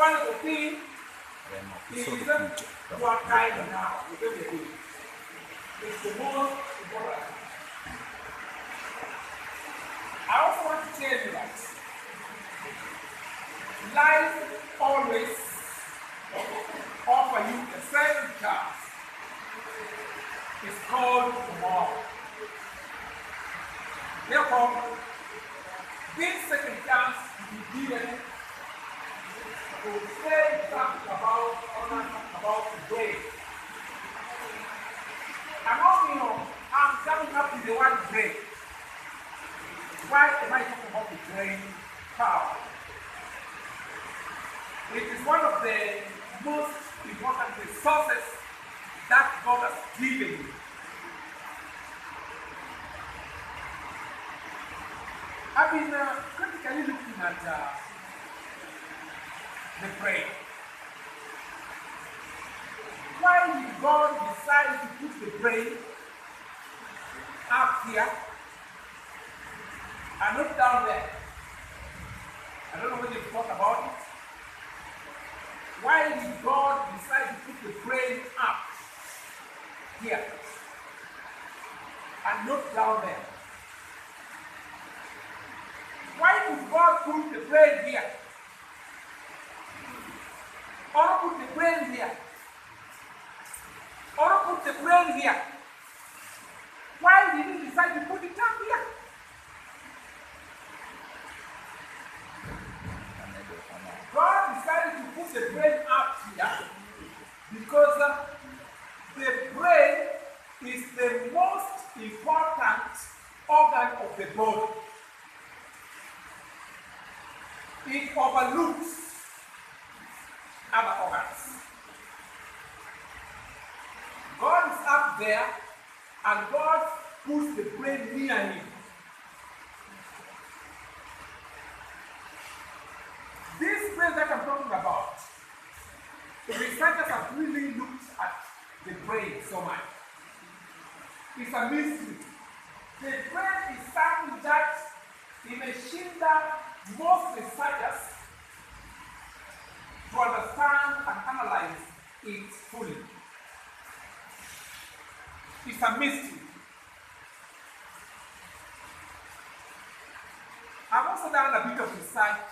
one of the things is your time now. It's the most important. I also want to tell you that life always offers you a second chance. It's called tomorrow. Therefore, this second chance will be given to say something about today. I'm coming up with the word brain. Why am I talking about the brain power? It is one of the most important resources that God has given you. I've been critically looking at the brain. Why did God decide to put the brain up here and not down there? I don't know whether you've thought about it. Why did God decide to put the brain up here and not down there? Why did God put the brain here? Or put the brain here? Or put the brain here? Why did he decide to put it up here? God decided to put the brain up here because the brain is the most important organ of the body. It overlooks other organs. God is up there and God puts the brain near him. This brain that I'm talking about, the researchers have really looked at the brain so much. It's a mystery. The brain is something that is a machine that most researchers to understand and analyze it fully. It's a mystery. I've also done a bit of research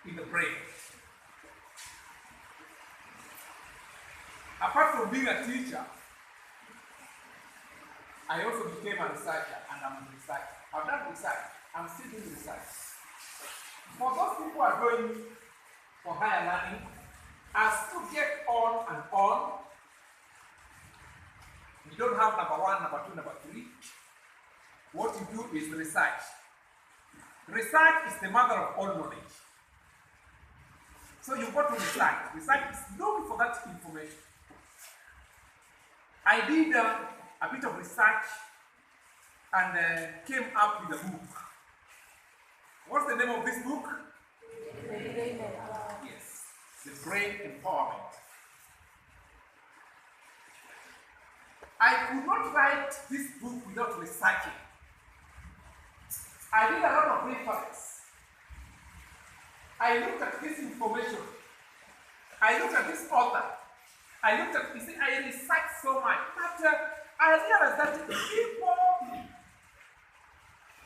in the brain. Apart from being a teacher, I also became a researcher and I'm a researcher. I've done research. I'm still doing research. For those people who are going for higher learning, as you get on and on, you don't have number one, number two, number three. What you do is research. Research is the mother of all knowledge. So you go to research. Research is looking for that information. I did a bit of research and came up with a book. What's the name of this book? Yes, The Brain Empowerment. I could not write this book without researching. I did a lot of reference. I looked at this information. I looked at this author. I looked at, you see, I researched so much. But I realized that people,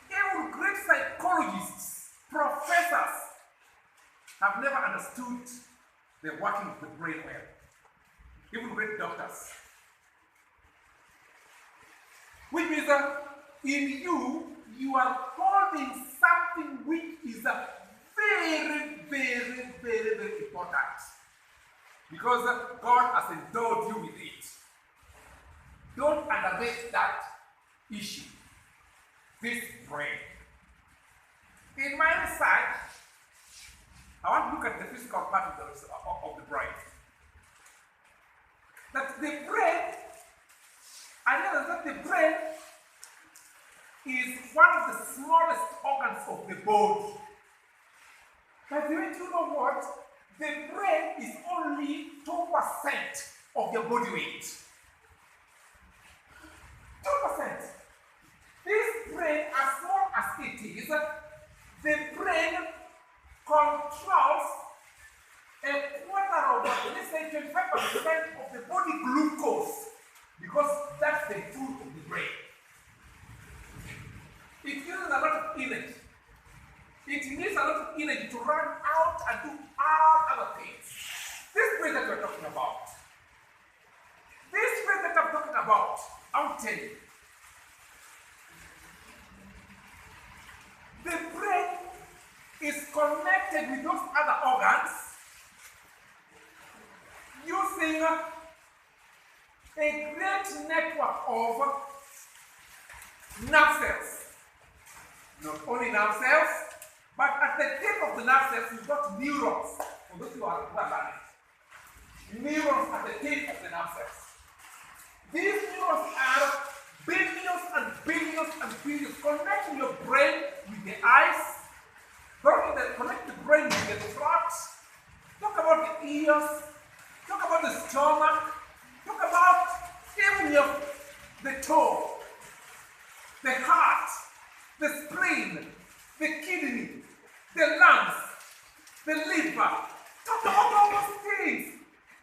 even great psychologists, professors, have never understood the working of the brain well. Even great doctors. Which means that in you are holding something which is very, very, very, very important. Because God has endowed you with it. Don't underrate that issue. This brain. In my research, I want to look at the physical part of the brain. That the brain, I know that the brain is one of the smallest organs of the body. But you need to know what? The brain is only 2% of your body weight. 2%. This brain, as small as it is, the brain controls a 25% of the body glucose, because that's the food of the brain. It uses a lot of energy. It needs a lot of energy to run out and do all other things. This brain that we're talking about, I'll tell you, the brain is connected with those other organs using a great network of nerve cells. Not only nerve cells, but at the tip of the nerve cells, you've got neurons. For those who are learning, neurons at the tip of the nerve cells. These neurons are billions and billions and billions, connecting your brain with the eyes, connect the brain with the throat, talk about the ears, talk about the stomach, talk about even the toe, the heart, the spleen, the kidney, the lungs, the liver. Talk about all those things.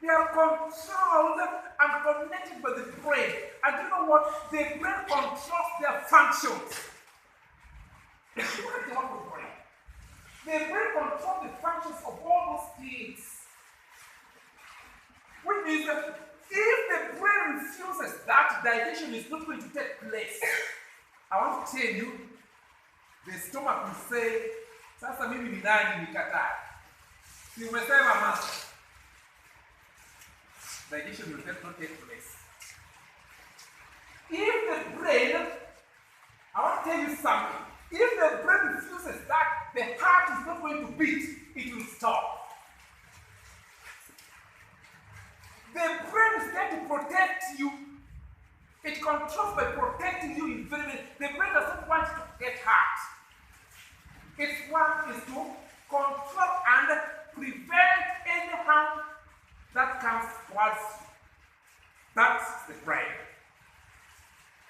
They are controlled and connected by the brain. And you know what? The brain controls their functions. What is the brain? The brain controls the functions of all those things. Which means that if the brain refuses that, digestion is not going to take place. I want to tell you, the stomach will say, sasa mimi ni nani nikataa? Si umesema master. Digestion will not take place. If the brain, I want to tell you something. If the brain refuses that, the heart is not going to beat, it will stop. The brain is there to protect you. It controls by protecting you in very, the brain doesn't want you to get hurt. Its work is to control and prevent any harm that comes towards you. That's the brain.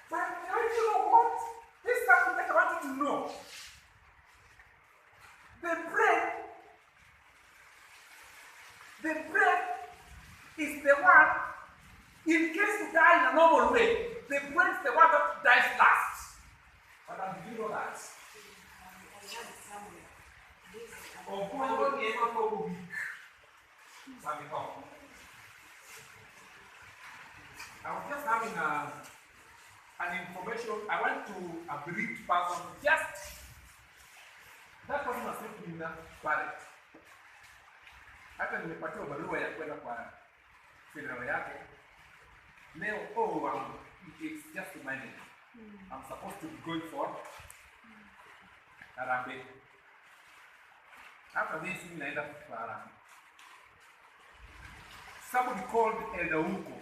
But don't you know what? This is something that I want you to know. The brain is the one, in case you die in a normal way, the brain is the one that dies last. But did you know that? I was just having an information. I went to a bereaved person. Just that person was sleeping in a barrett. Hata nimepatiwa barua ya kwenda kwa funeral yake. Leo, it's just reminding me. I'm supposed to be going for Harambee. After this, we end up for Harambee. Somebody called Elder Uko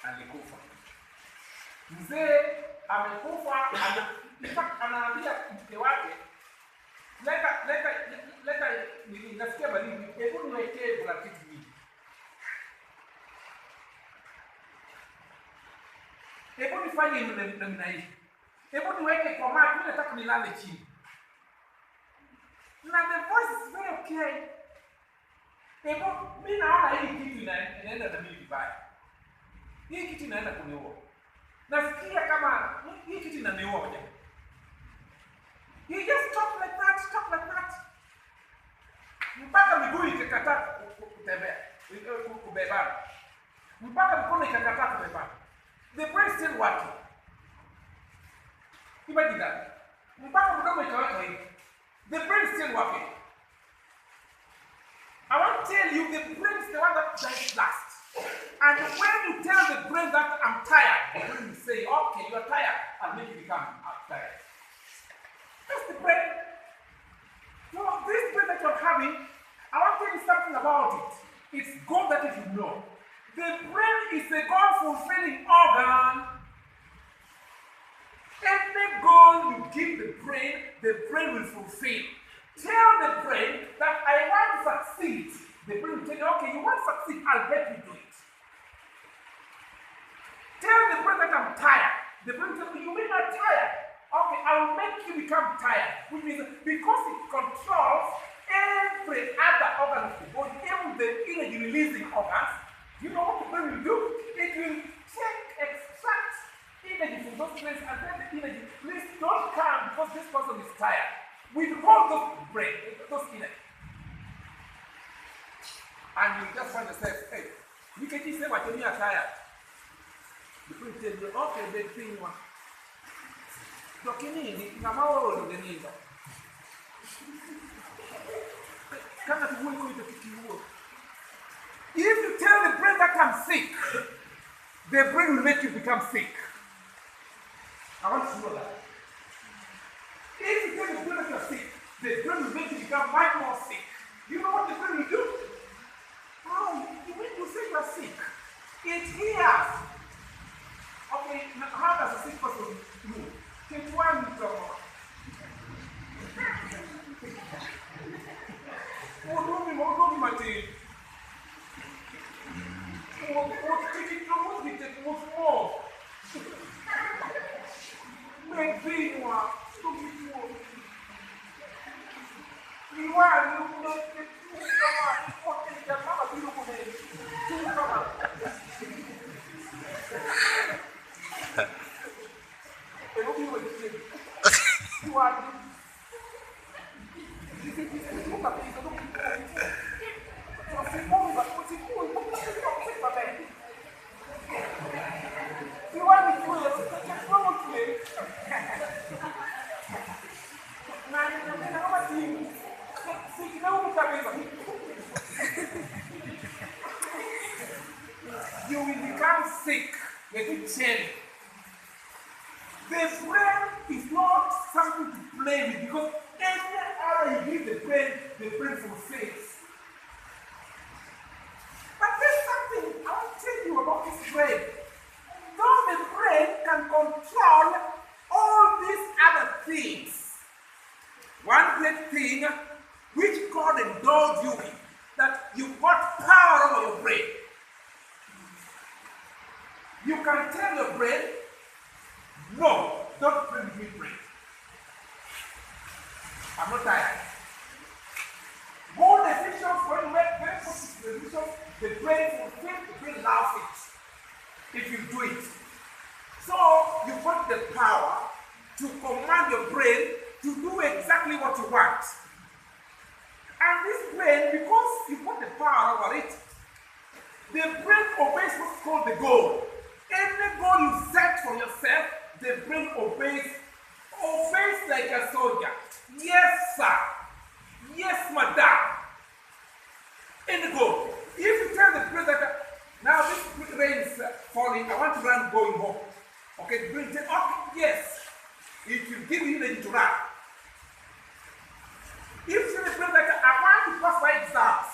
alikufa. Mzee amekufa, in fact anaambia mke wake, leta nasikia baridi, hebu niwekee blanketi mimi. Hebu nifanye namna hii. Hebu niweke kwa maji, mimi nataka nilale chini. Now the voice is very okay. Hebu mimi naona hii kitu inaenda na mimi vibaya. Hii kitu inaenda kuniua. Nasikia kama hii kitu inaniua moja. He just talk like that. Mpaka miguu ikakataa kutembea, kubebana. Mpaka mkono ikakataa kubebana. The brain still working. Imagine that. Mpaka mdomo ikaweka hivi. The brain is still working. I want to tell you, the brain is the one that dies last. And when you tell the brain that I'm tired, the brain will say, okay, you are tired, I'll make you become tired. That's the brain. So this brain that you're having, I want to tell you something about it. It's God that you know. The brain is a God-fulfilling organ. Any goal you give the brain will fulfill. Tell the brain that I want to succeed. The brain will tell you, okay, you want to succeed, I'll help you do it. Tell the brain that I'm tired. The brain will tell you, you mean I'm tired? Okay, I'll make you become tired. Which means because it controls every other organ of the body, even the energy releasing organs, You know what the brain will do? It will extract energy from those places and then the energy. Please don't come because this person is tired. Withhold those brain, those energy. And you just find yourself, hey, you can just say what you are tired. The brain tells you, okay, the thing one. Dokinini, Namao, the Nino. Cannot wait for you to pick you up. If you tell the brain that I'm sick, the brain will make you become sick. I want you to know that. If you tell the brain that you're sick, the brain will make you become much more sick. You know what the brain will do? Oh, when you say you're sick, it hears. Okay, now how does a sick person move? Take one more. Oh, don't be you will become sick. Let me tell you. The brain is not something to play with because every hour you give the brain fulfills. But there's something I want to tell you about this brain. Though the brain can control all these other things, one great thing which God endowed you with, that you've got power over your brain. You can tell your brain, no, don't play with me, brain. I'm not tired. More decisions, when you make very positive decisions, the brain will think, the brain loves it if you do it. So you've got the power to command your brain to do exactly what you want. And this brain, because you've got the power over it, the brain obeys what's called the goal. Any goal you set for yourself, the brain obeys like a soldier. Yes, sir. Yes, madam. Any goal. If you tell the brain that now this rain is falling, I want to run going home. Okay, the brain says, okay, yes. It will give you energy to run. If you tell the brain that I want to pass my exams,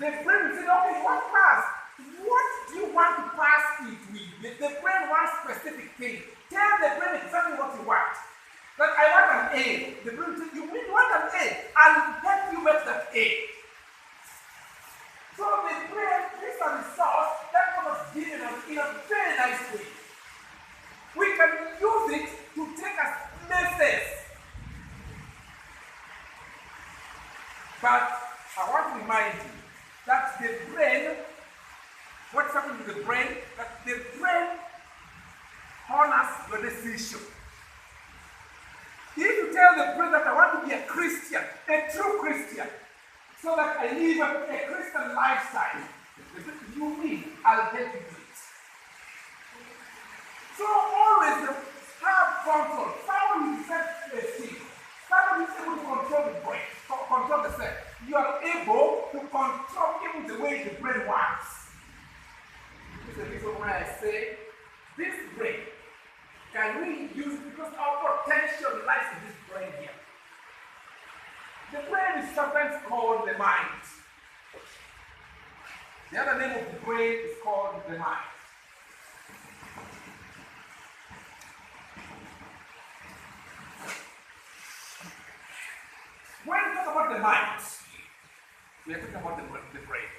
the brain will say, okay, you want to pass. What do you want to pass it with? The brain wants specific thing. Tell the brain exactly what you want. Like, I want an A. The brain says, you want an A. I'll help you make that A. So the brain is a resource that was given us in a very nice way. We can use it to take us places. But I want to remind you that the brain, what's happening to the brain, that the brain honors your decision. If you tell the brain that I want to be a Christian, a true Christian, so that I live a Christian lifestyle, you mean I'll help you do it. So always have control. Someone who set a thing. Someone who is able to control the brain, control the self. You are able to control even the way the brain works. This is the reason why I say this brain can we use it because our potential lies in this brain here. The brain is sometimes called the mind. The other name of the brain is called the mind. When we talk about the mind, we are talking about the brain.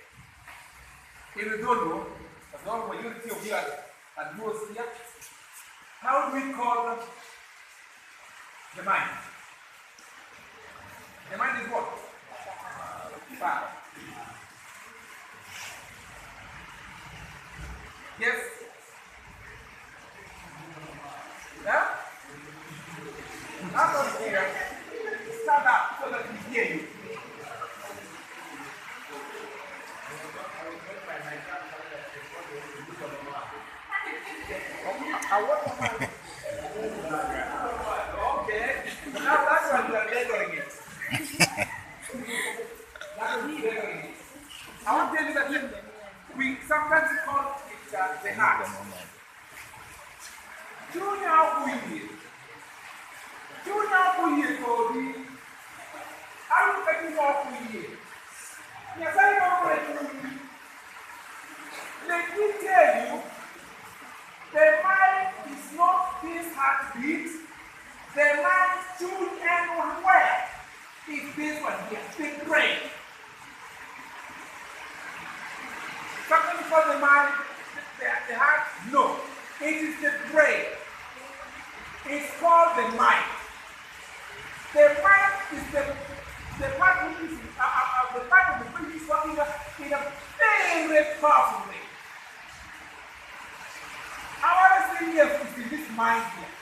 If you don't know, as long as majority of you are those here, how do we call the mind? The mind is what? Power. Yes? Yeah? That's not here. Stand up so that we hear you. Okay. Now that's why we are labeling it. That's what we are labeling it. I want to tell you that we sometimes call it the heart. Junior Oyieke. Junior Oyieke Obi. How you taking off Oyieke? Yes, I know what you mean. Let me tell you, the mind is not this heartbeat. The mind should end where? Is this one here, the brain. Something called the mind, the heart? No. It is the brain. It's called the mind. The mind is the part which is the part of the brain is working in a very powerful way. Our serious is in this mind here.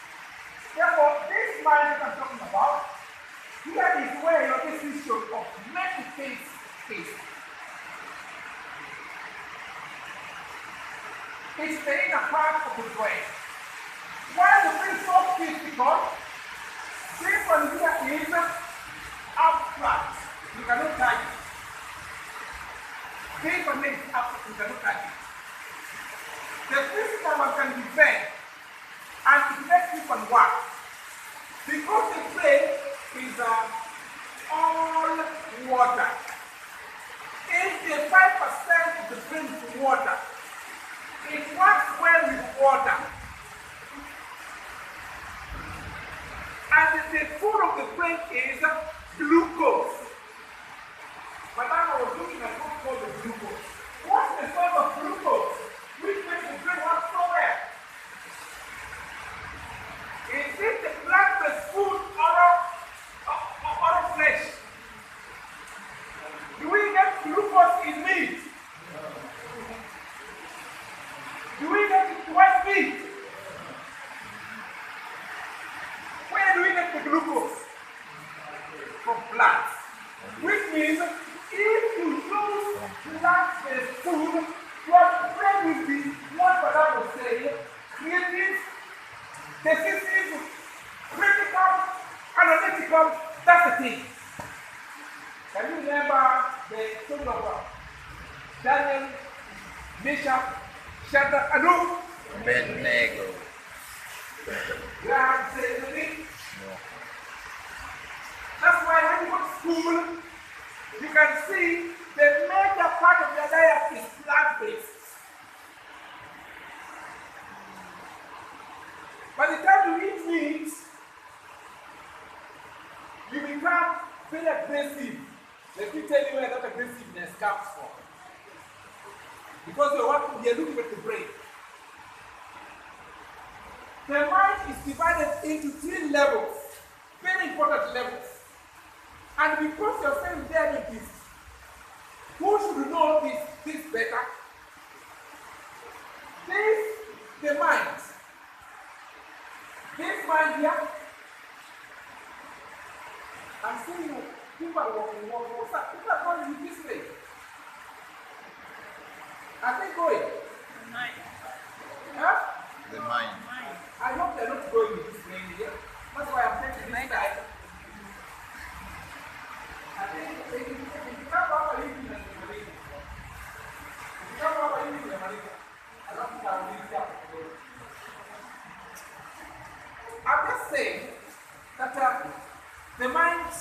Therefore, this mind that I'm talking about, here is where your decision of meditate is. It's the inner part of the brain. Why the brain is so physical? This one here is abstract. You cannot touch it. This one is abstract. You cannot touch it. The physical one can be bent and it makes people work. Because the brain is all water. 85% of the brain is water. It works well with water. And the food of the brain is glucose. Madame was looking at what's called the glucose. What's the source of glucose? Which makes the brain work so well? Is it the plant-based food or flesh? Do we get glucose in meat? Do we get it in white meat? Where do we get the glucose? From plants. Which means if you use plant-based food, your brain will be what Madame was saying, creative, decisive, critical, analytical. That's the thing. Can you remember the story of Daniel, Meshach, Shadrach, and Abednego. You have to say anything? No. That's why when you go to school, you can see the major part of your diet is plant-based. By the time you eat meat, you become very aggressive. Let me tell you where that aggressiveness comes from. Because you're looking at the brain. The mind is divided into 3 levels, very important levels. And because you're saying there with this, who should know this better? The mind. This mind here, I'm seeing people are walking. What's up? People are going this way. Are they going? The mind. Huh? The mind. I hope they're not going this way here. That's why I'm taking this side. I think if you come up and you can If you come up and you can I don't think I will leave that. I'm just saying that the mind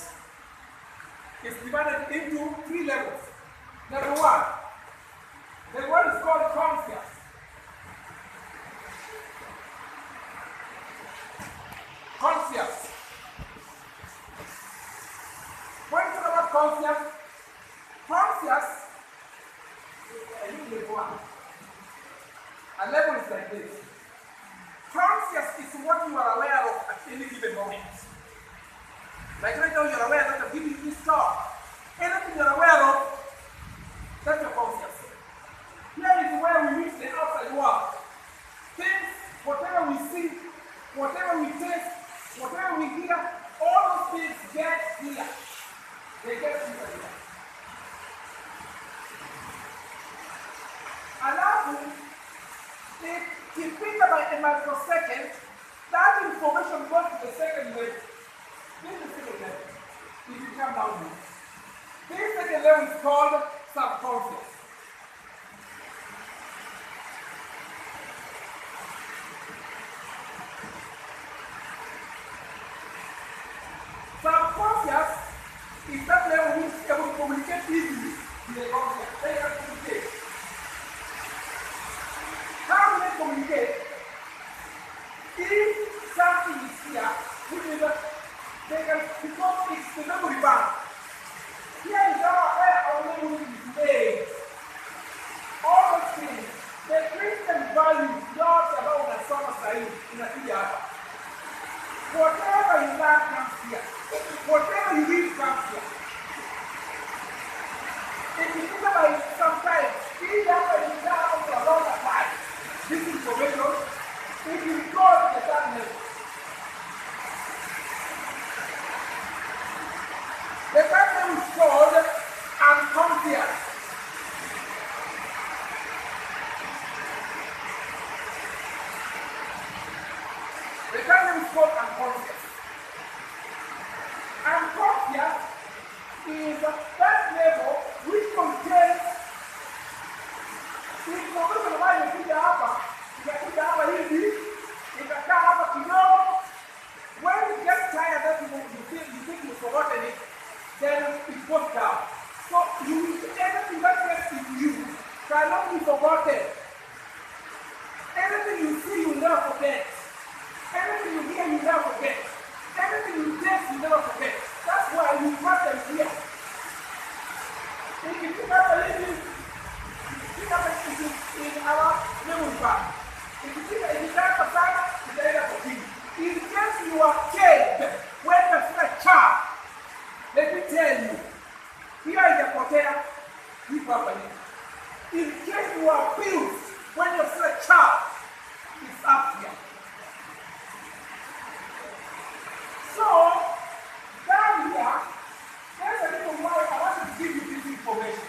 is divided into 3 levels. Number 1, the one is called conscious. Conscious. When you talk about conscious, a level is like this. Conscious is what you are aware of at any given moment. Like right now, you're aware that I'm giving you this talk. Anything you're aware of, that's your conscious. Here is where we meet the outside world. Alafu, ikipita by a microsecond, that information goes to the second level. This is the second level. If you come down here. This second level is called subconscious. Subconscious is that level which is able to communicate easily with the conscious. They can communicate. How do they communicate? If something is here, which is that they can, because it's the memory bank. Here is where our memory is made. All those things, the Christian values, not about the summer side in a theater. Whatever you learn comes here. Whatever you read comes here. If you think about it sometimes, even after you learn for a longer time, this information, it will go to the darkness. The darkness is called unconscious. The darkness is called unconscious. Unconscious is that level which contains information ambayo imekuja hapa hivi, ikakaa hapa kidogo. When you get tired that you think you've forgotten it, then it goes down. So anything that gets in you cannot be forgotten. Anything you see you never forget. Anything you hear you never forget. Anything you taste you never forget. That's why you have them here. If you think about it, in our memory bank. If you think if you can't pass it, in case you are killed when you're still a child, let me tell you, here is a potato, you properly. In case you are abused when you're still a child, it's up here. So, down here, there's a little why I want to give you this information.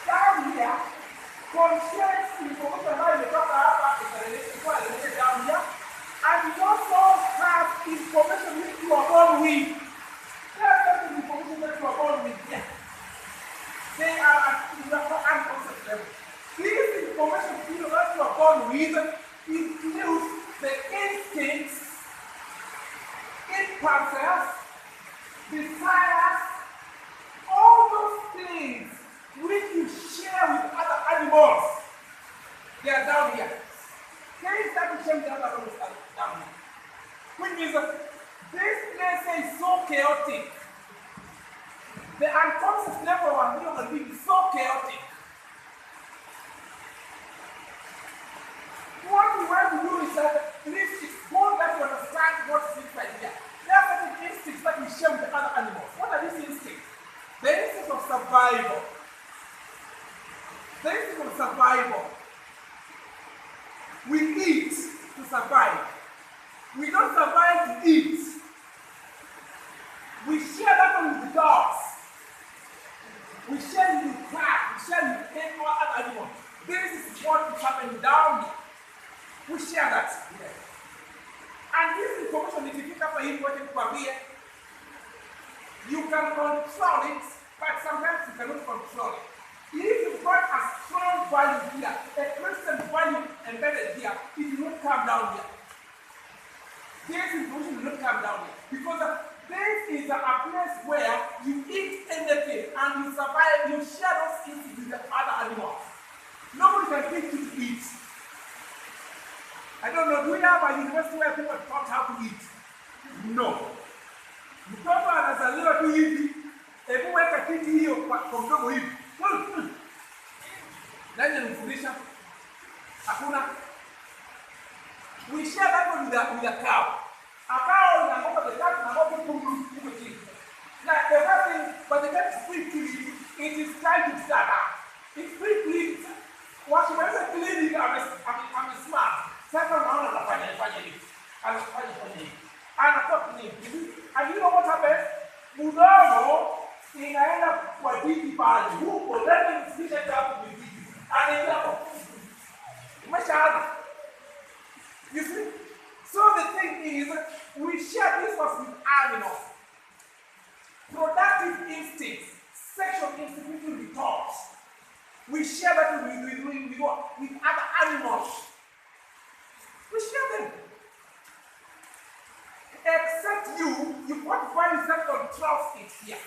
Down here, contains information about the doctor down here, and you also have information which you are born with. There's certain information that you are born with here. They are at the unconscious level. This information that you are born with includes the instincts, impulses, desires, all those things which you share with other animals. They are down here. They start to share with other animals down here. Which means that this place is so chaotic. The unconscious level of human being is so chaotic. What we want to do is that this is more that to understand what's inside here. There are certain instincts that we share with the other animals. What are these instincts? The instincts of survival. The instinct of survival. We eat to survive. We don't survive to eat. We share that with the dogs. We share it with cats. We share it with any other animals. This is what is happening down here. We share that here. And this information, if you pick up a hint, what you can control it, but sometimes you cannot control it. If you've got a strong value here, a Christian value embedded here, it will not come down here. This information will not come down here. Because this is a place where you eat anything and you survive, you share those things with the other animals. Nobody can teach you to eat. I don't know, do we have a university where people are taught how to eat? No. Mtoto anazaliwa tu hivi, hebu weka kiti hiyo kwa mdomo hivi. Nani anamfundisha? Hakuna. We share that one with a cow. A cow inaogopa the cat inaogopa huko chini. Now the first thing, but the cat is free to eat, it is trying to start up. It's free to eat. Wakiweza clean it, I'm smart. Sasa unaona anafanya hivi. Anafanya hivi. Anatoka hivi. And you know what happens? Mdomo inaenda kwa titi pale. Huko, let me see that happen with titi. And it's like, You see? So the thing is, we share this was with animals. Productive instincts, sexual instincts, which will be taught. We share that with other animals. We share them. Except you want to find yourself controls it here.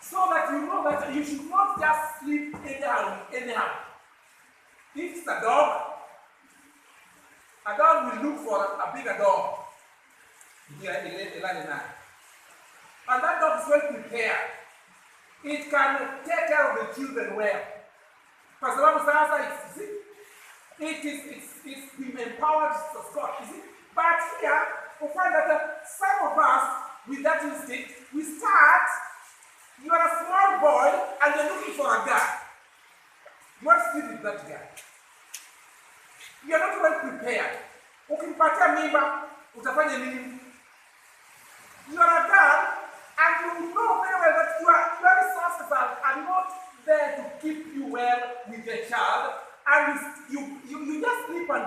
So that you know that you should not just sleep anyhow. If it's a dog will look for a bigger dog. Here, and that dog is well prepared. It can take care of the children well. Pastor Babu says, it's been empowered to Scott, you see? But here, we find that some of us, with that instinct, we start, you are a small boy, and you're looking for a guy. What sleep with that guy? You are not well prepared. Ukimpatia mimba, utafanya nini? You are a girl, and you know very well that your resources are not there to keep you well with the child, and you just sleep and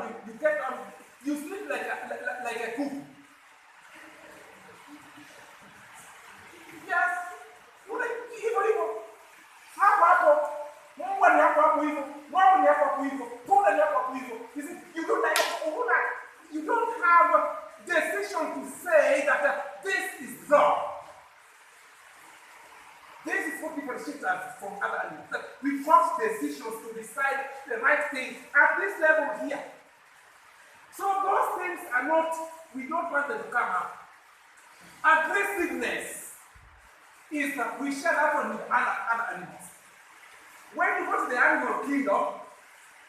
you sleep like a cook. Yes, hivyo hapo Mungu ni hapo hivyo, Mungu ni hapo hivyo, Mungu ni hapo hivyo. You don't have decision to say that this is God. This is what differentiates us from other animals. That we force decisions to decide the right thing at this level here. So those things are not, we don't want them to come up. Aggressiveness is that we share that one with other animals. When you go to the animal kingdom,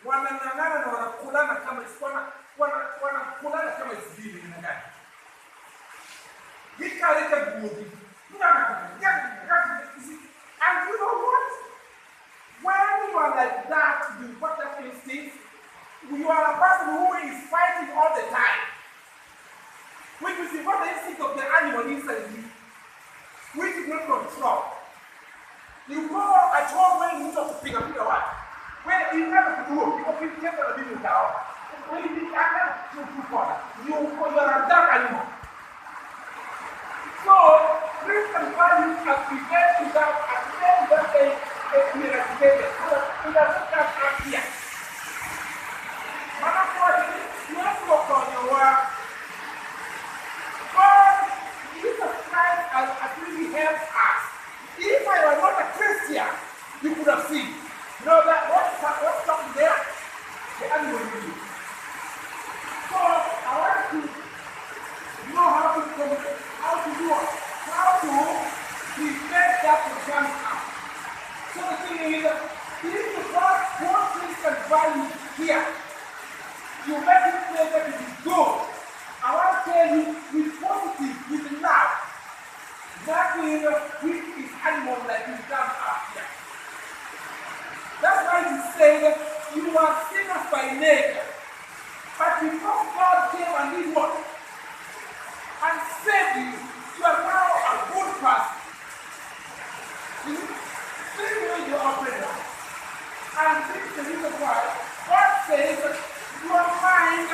wanang'ang'ana na wanakulana kama isivili inagani. Hikaleka gudi. And you know what? When you are like that, you got that instinct, you are a person who is fighting all the time. Which is the instinct of the animal inside you, which you don't control. You go at home when you need to pick up your wife. When you never do it, because you can't do it now. When you think I'm not too far, you are a dark animal. So, Christian values are prepared to that and then that they eradicated. So that it doesn't come out here. Let's work on your work. God, Jesus Christ has really helped us. If I were not a Christian, you could have seen. You know that what's talking there? The animal will do. So I want to know how to do it, how to prevent that from coming out. So the thing is, if you got one Christian value here, you make it clear that it is good. I want to tell you with positive, with love. That is which is animal like you come up here. That's why he said you are sinners by nature. But because God came and did what? And saved you, you are now a good person. You see? This is where you operate now. And this is the reason why God says your mind